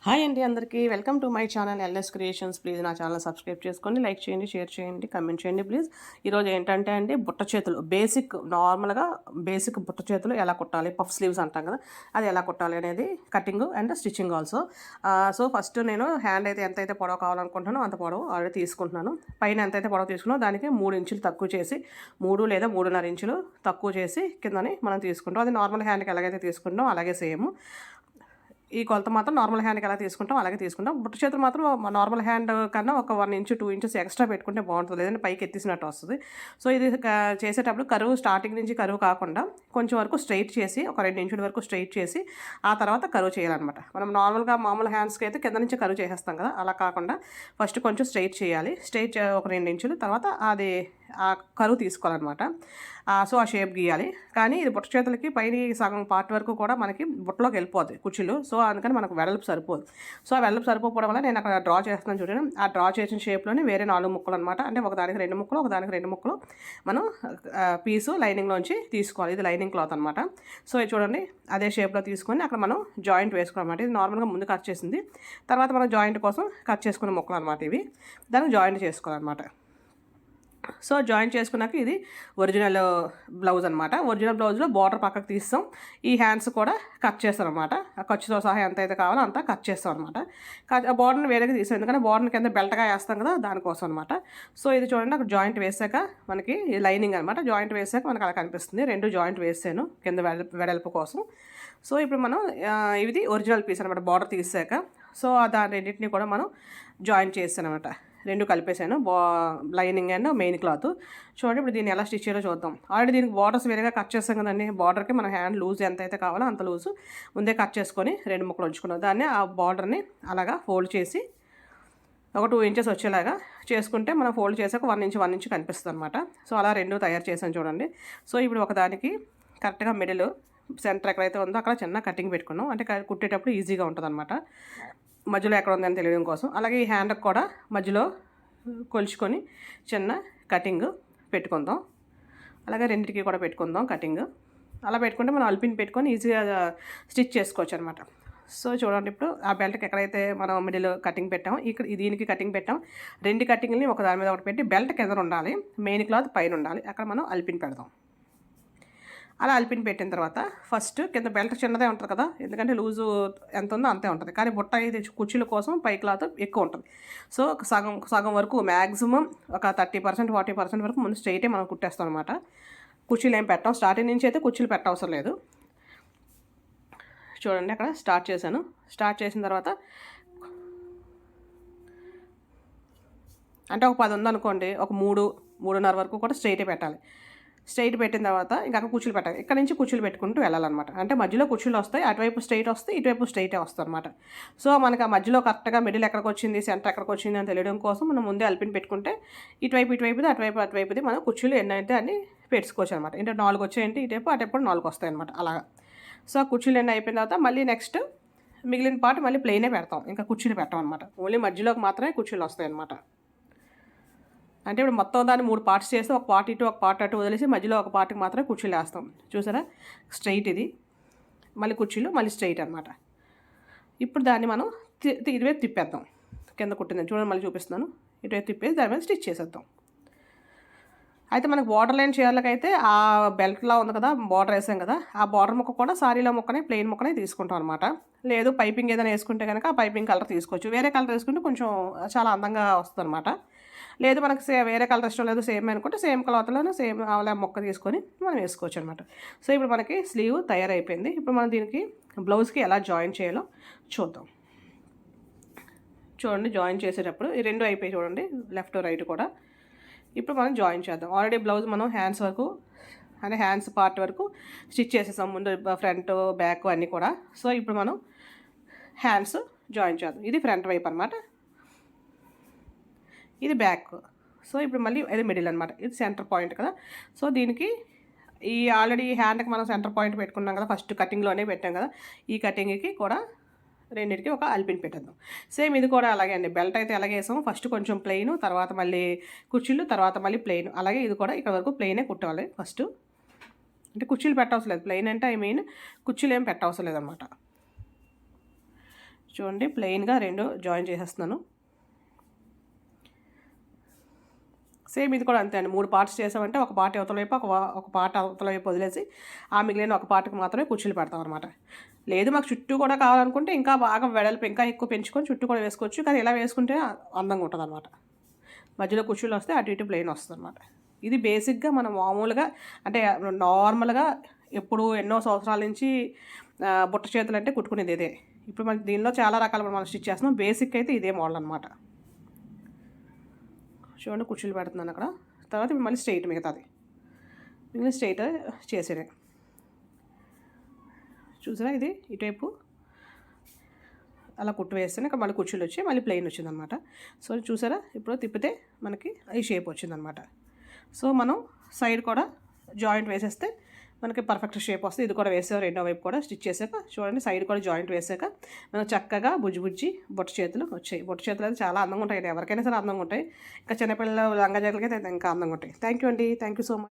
Hi అండి అందరికీ welcome to my channel LS creations. Please నా ఛానల్ సబ్స్క్రైబ్ చేసుకోండి, లైక్ చేయండి, షేర్ చేయండి, కమెంట్ చేయండి ప్లీజ్. ఈరోజు ఏంటంటే అండి బుట్ట చేతులు నార్మల్గా బేసిక్ బుట్ట చేతులు ఎలా కుట్టాలి, పఫ్ స్లీవ్స్ అంటాం కదా, అది ఎలా కుట్టాలి అనేది cutting and stitching also. So first నేను హ్యాండ్ అయితే ఎంతైతే పొడవు కావాలనుకుంటున్నానో అంత పొడవు ఆల్రెడీ తీసుకుంటున్నాను. పైన ఎంతైతే పొడవు తీసుకున్నానో దానికి 3 ఇంచులు తక్కువ చేసి 3 లేదా 3.5 ఇంచులు తక్కువ చేసి కిందని మనం తీసుకుంటాం. అది నార్మల్ హ్యాండ్కి ఎలాగైతే తీసుకుంటాం అలాగే సేమ్. ఈ కొలత మాత్రం నార్మల్ హ్యాండ్కి ఎలా తీసుకుంటాం అలాగే తీసుకుంటాం. బుట్ట చేతులు మాత్రం నార్మల్ హ్యాండ్ కన్నా ఒక 1 ఇంచు 2 ఇంచెస్ ఎక్స్ట్రా పెట్టుకుంటే బాగుంటుంది, లేదంటే పైకి ఎత్తేసినట్టు వస్తుంది. సో ఇది చేసేటప్పుడు కరువు స్టార్టింగ్ నుంచి కరువు కాకుండా కొంచెం వరకు స్ట్రైట్ చేసి ఒక 2 ఇంచుల వరకు స్ట్రైట్ చేసి ఆ తర్వాత కరువు చేయాలన్నమాట. మనం మామూలు హ్యాండ్స్కి అయితే కింద నుంచి కరువు చేసేస్తాం కదా, అలా కాకుండా ఫస్ట్ కొంచెం స్ట్రైట్ చేయాలి. ఒక 2 ఇంచులు, తర్వాత అది ఆ కరువు తీసుకోవాలన్నమాట. సో ఆ షేప్ గీయాలి. కానీ ఇది బుట్ట చేతులకి పైన సగం పార్ట్ వరకు కూడా మనకి బుట్టలోకి వెళ్ళిపోద్ది కుర్చీలు. సో అందుకని మనకు వెడల్పు సరిపోదు. సో ఆ వెడల్పు సరిపోవడం వల్ల నేను అక్కడ డ్రా చేస్తున్నాను చూడండి. ఆ డ్రా చేసిన షేప్లోనే వేరే 4 ముక్కలు అనమాట. అంటే ఒకదానికి 2 ముక్కలు, ఒకదానికి 2 ముక్కలు మనం పీసు లైనింగ్లోంచి తీసుకోవాలి. ఇది లైనింగ్ క్లాత్ అనమాట. సో ఇది చూడండి అదే షేప్లో తీసుకొని అక్కడ మనం జాయింట్ వేసుకోవాలన్నమాట. ఇది నార్మల్గా ముందు కట్ చేసింది, తర్వాత మనం జాయింట్ కోసం కట్ చేసుకున్న ముక్కలు అనమాట ఇవి. దానికి జాయింట్ చేసుకోవాలన్నమాట. సో జాయిన్ చేసుకున్నాక ఇది ఒరిజినల్ బ్లౌజ్ అనమాట. ఒరిజినల్ బ్లౌజ్లో బార్డర్ పక్కకు తీస్తాం, ఈ హ్యాండ్స్ కూడా కట్ చేస్తాం అనమాట. ఆ ఖర్చుతో సహా ఎంత అయితే కావాలో అంతా కట్ చేస్తాం అనమాట. ఆ బార్డర్ని వేరేగా తీస్తాం, ఎందుకంటే బార్డర్ని కింద బెల్ట్గా వేస్తాం కదా దానికోసం అనమాట. సో ఇది చూడండి అక్కడ జాయింట్ వేసాక మనకి లైనింగ్ అనమాట. జాయింట్ వేసాక మనకు అలా కనిపిస్తుంది. 2 జాయింట్ వేసాను కింద వెడల్పు కోసం. సో ఇప్పుడు మనం ఇది ఒరిజినల్ పీస్ అనమాట. బార్డర్ తీసాక సో దాని రెండింటిని కూడా మనం జాయిన్ చేస్తాను అనమాట. 2 కలిపేసాను, లైనింగ్ అండ్ మెయిన్ క్లాత్. చూడండి ఇప్పుడు దీన్ని ఎలా స్టిచ్ చేయాలో చూద్దాం. ఆల్రెడీ దీనికి బార్డర్స్ వేరేగా కట్ చేస్తాం కదండి. బార్డర్కి మన హ్యాండ్ లూజ్ ఎంత అయితే కావాలో అంత లూజు ముందే కట్ చేసుకొని 2 ముక్కలు ఉంచుకున్నాం. దాన్ని ఆ బార్డర్ని అలాగా ఫోల్డ్ చేసి ఒక 2 ఇంచెస్ వచ్చేలాగా చేసుకుంటే మనం ఫోల్డ్ చేసాక 1 ఇంచ్ కనిపిస్తుంది అనమాట. సో అలా 2 తయారు చేసాను చూడండి. సో ఇప్పుడు ఒకదానికి కరెక్ట్గా మిడిల్ సెంటర్ ఎక్కడైతే ఉందో అక్కడ చిన్న కటింగ్ పెట్టుకున్నాం, అంటే కుట్టేటప్పుడు ఈజీగా ఉంటుంది అనమాట. మధ్యలో ఎక్కడ ఉందని తెలియడం కోసం. అలాగే ఈ హ్యాండ్కి కూడా మధ్యలో కొలుచుకొని చిన్న కటింగ్ పెట్టుకుందాం. అలాగే రెండింటికి కూడా పెట్టుకుందాం కటింగ్. అలా పెట్టుకుంటే మనం అల్పిన్ పెట్టుకొని ఈజీగా స్టిచ్ చేసుకోవచ్చు అనమాట. సో చూడండి ఇప్పుడు ఆ బెల్ట్కి ఎక్కడైతే మనం మిడిల్ కటింగ్ పెట్టామో ఇక్కడ దీనికి కటింగ్ పెట్టాం. 2 కటింగ్ని ఒక దాని మీద ఒకటి పెట్టి బెల్ట్ కింద ఉండాలి, మెయిన్ క్లాత్ పైన ఉండాలి. అక్కడ మనం అల్పిన్ పెడదాం. అలా అల్పిన్ పెట్టిన తర్వాత ఫస్ట్ కింద బెల్ట్ చిన్నదే ఉంటుంది కదా, ఎందుకంటే లూజు ఎంత ఉందో అంతే ఉంటుంది. కానీ బుట్ట ఇది కుర్చీల కోసం పై క్లాత్ ఎక్కువ ఉంటుంది. సో సగం వరకు మ్యాక్సిమం ఒక 30% 40% వరకు ముందు స్ట్రైటే మనం కుట్టేస్తాం అనమాట. కుర్చీలు ఏం పెట్టాం, స్టార్టింగ్ నుంచి అయితే కుర్చీలు పెట్టవసరం లేదు. చూడండి అక్కడ స్టార్ట్ చేశాను. స్టార్ట్ చేసిన తర్వాత అంటే ఒక 10 ఉందనుకోండి, ఒక 3.5 వరకు కూడా స్ట్రైటే పెట్టాలి. స్ట్రైట్ పెట్టిన తర్వాత ఇంకా కుర్చీలు పెట్టాలి. ఇక్కడ నుంచి కుర్చీలు పెట్టుకుంటూ వెళ్ళాలన్నమాట. అంటే మధ్యలో కుర్చీలు వస్తాయి, అటువైపు స్ట్రైట్ వస్తాయి, ఇటువైపు స్ట్రైటే వస్తుంది అనమాట. సో మనకి ఆ మధ్యలో కరెక్ట్గా మిడిల్ ఎక్కడికి వచ్చింది, సెంటర్ ఎక్కడికి వచ్చింది అని తెలియడం కోసం మనం ముందే అల్పిన్ పెట్టుకుంటే ఇటువైపుది అటువైపుది మనం కుర్చీలు ఎన్నైతే అన్ని పెట్టుకోవచ్చు అనమాట. అంటే 4 వచ్చాయంటే ఇటువైపు అటువైపు 4 వస్తాయి అనమాట అలాగా. సో ఆ కుర్చీలు ఎన్ని అయిపోయిన తర్వాత మళ్ళీ నెక్స్ట్ మిగిలిన పార్ట్ మళ్ళీ ప్లెయినే పెడతాం, ఇంకా కుర్చీలు పెట్టాం అనమాట. ఓన్లీ మధ్యలోకి మాత్రమే కుర్చీలు వస్తాయి అనమాట. అంటే ఇప్పుడు మొత్తం దాన్ని 3 పార్ట్స్ చేస్తే ఒక పార్ట్ ఇటు ఒక పార్ట్ అటు వదిలేసి మధ్యలో ఒక పార్ట్కి మాత్రమే కుర్చీలు వేస్తాం. చూసారా, స్ట్రైట్ ఇది, మళ్ళీ కుర్చీలు, మళ్ళీ స్ట్రైట్ అనమాట. ఇప్పుడు దాన్ని మనం ఇటువైపు తిప్పేద్దాం. కింద కుట్టిందని చూడండి, మళ్ళీ చూపిస్తున్నాను. ఇటువైపు తిప్పేసి దాని మీద స్టిచ్ చేసేద్దాం. అయితే మనకు బార్డర్ లైన్ చేయాలకైతే ఆ బెల్ట్లా ఉంది కదా, బార్డర్ వేసాం కదా, ఆ బార్డర్ ముక్క కూడా సారీలో ముక్కనే ప్లెయిన్ ముక్కనే తీసుకుంటాం అనమాట. లేదు పైపింగ్ ఏదైనా వేసుకుంటే కనుక ఆ పైపింగ్ కలర్ తీసుకోవచ్చు. వేరే కలర్ వేసుకుంటే కొంచెం చాలా అందంగా వస్తుంది అనమాట. లేదు మనకు వేరే కలర్ ఇష్టం లేదు, సేమ్ అనుకుంటే సేమ్ క్లాత్లోనే సేమ్ అలా మొక్క తీసుకొని మనం వేసుకోవచ్చు అనమాట. సో ఇప్పుడు మనకి స్లీవ్ తయారైపోయింది. ఇప్పుడు మనం దీనికి బ్లౌజ్కి ఎలా జాయిన్ చేయాలో చూద్దాం. చూడండి జాయిన్ చేసేటప్పుడు ఈ 2 అయిపోయి చూడండి, లెఫ్ట్ రైట్ కూడా. ఇప్పుడు మనం జాయిన్ చేద్దాం. ఆల్రెడీ బ్లౌజ్ మనం హ్యాండ్స్ వరకు అంటే హ్యాండ్స్ పార్ట్ వరకు స్టిచ్ చేసేసాం, ముందు ఫ్రంట్ బ్యాక్ అన్నీ కూడా. సో ఇప్పుడు మనం హ్యాండ్స్ జాయిన్ చేద్దాం. ఇది ఫ్రంట్ వైపు అనమాట, ఇది బ్యాక్. సో ఇప్పుడు మళ్ళీ ఇది మిడిల్ అనమాట, ఇది సెంటర్ పాయింట్ కదా. సో దీనికి ఈ ఆల్రెడీ హ్యాండ్కి మనం సెంటర్ పాయింట్ పెట్టుకున్నాం కదా, ఫస్ట్ కటింగ్లోనే పెట్టాం కదా, ఈ కటింగ్కి కూడా రెండింటికి ఒక అల్పిన్ పెట్టేద్దాం. సేమ్ ఇది కూడా అలాగే అండి. బెల్ట్ అయితే అలాగే వేసాము, ఫస్ట్ కొంచెం ప్లెయిన్, తర్వాత మళ్ళీ కుర్చీలు, తర్వాత మళ్ళీ ప్లెయిన్. అలాగే ఇది కూడా ఇక్కడ వరకు ప్లెయినే కుట్టాలి ఫస్ట్. అంటే కుర్చీలు పెట్టవసరం లేదు, ప్లెయిన్ అంటే ఐ మీన్ కుర్చీలు ఏం పెట్టవసరం లేదన్నమాట. చూడండి ప్లెయిన్గా 2 జాయిన్ చేసేస్తున్నాను. సేమ్ ఇది కూడా అంతే అండి. 3 పార్ట్స్ చేసామంటే ఒక పార్ట్ అవతల వైపు ఒక పార్ట్ అవతల వైపు వదిలేసి ఆ మిగిలిన ఒక పార్ట్కి మాత్రమే కుర్చీలు పెడతాం అనమాట. లేదు మాకు చుట్టూ కూడా కావాలనుకుంటే ఇంకా బాగా వెడల్పు ఇంకా ఎక్కువ పెంచుకొని చుట్టూ కూడా వేసుకోవచ్చు. కానీ ఇలా వేసుకుంటే అందంగా ఉంటుంది అనమాట. మధ్యలో కుర్చీలు వస్తే అటు ఇటు ప్లెయిన్ వస్తుంది అనమాట. ఇది బేసిక్గా మనం మామూలుగా అంటే నార్మల్గా ఎప్పుడు ఎన్నో సంవత్సరాల నుంచి బుట్ట చేతులు అంటే కుట్టుకునేది ఇదే. ఇప్పుడు మనకి దీనిలో చాలా రకాల మనం స్టిచ్ చేస్తున్నాం. బేసిక్ అయితే ఇదే మోడల్ అనమాట. చూడండి కుర్చీలు పెడుతున్నాను అక్కడ. తర్వాత ఇప్పుడు మళ్ళీ స్ట్రైట్ మిగతాది స్ట్రైట్ చేసేదే. చూసారా ఇది ఇటువైపు అలా కుట్టు వేస్తేనే ఇక్కడ మళ్ళీ కుర్చీలు వచ్చి మళ్ళీ ప్లెయిన్ వచ్చిందనమాట. సో చూసారా ఇప్పుడు తిప్పితే మనకి ఈ షేప్ వచ్చిందనమాట. సో మనం సైడ్ కూడా జాయింట్ వేసేస్తే మనకి పర్ఫెక్ట్ షేప్ వస్తుంది. ఇది కూడా వేసాం రెండో వైపు కూడా స్టిచ్ చేశాక చూడండి సైడ్ కూడా జాయింట్ వేసాక మనకు చక్కగా బుజ్జి బొట్ట చేతులు వచ్చాయి. బొట్ట చేతులు అయితే చాలా అందంగా ఉంటాయి. ఎవరికైనా సరే అందంగా ఉంటాయి. ఇంకా చిన్నపిల్లల లంగా జాకెట్లకి అయితే ఇంకా అందంగా ఉంటాయి. థ్యాంక్ యూ అండి. Thank you so much.